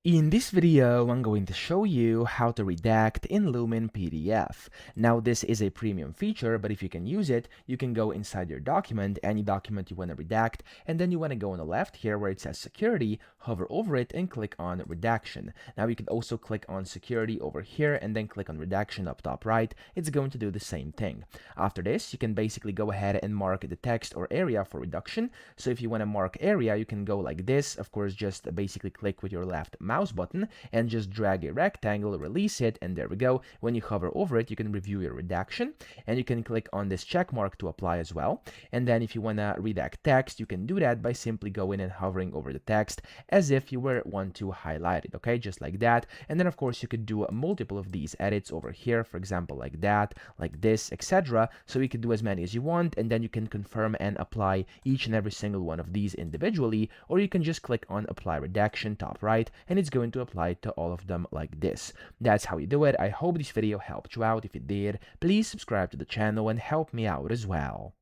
In this video, I'm going to show you how to redact in Lumin PDF. Now, this is a premium feature, but if you can use it, you can go inside your document, any document you want to redact, and then you want to go on the left here where it says security, hover over it and click on redaction. Now, you can also click on security over here and then click on redaction up top right. It's going to do the same thing. After this, you can basically go ahead and mark the text or area for reduction. So if you want to mark area, you can go like this. Of course, just basically click with your left mouse button and just drag a rectangle, release it, and there we go. When you hover over it, you can review your redaction, and you can click on this check mark to apply as well. And then if you want to redact text, you can do that by simply going and hovering over the text as if you were want to highlight it, okay, just like that. And then of course you could do multiple of these edits over here, for example, like that, like this, etc. So you can do as many as you want, and then you can confirm and apply each and every single one of these individually, or you can just click on apply redaction top right, and it's going to apply to all of them like this. That's how you do it. I hope this video helped you out. If it did, please subscribe to the channel and help me out as well.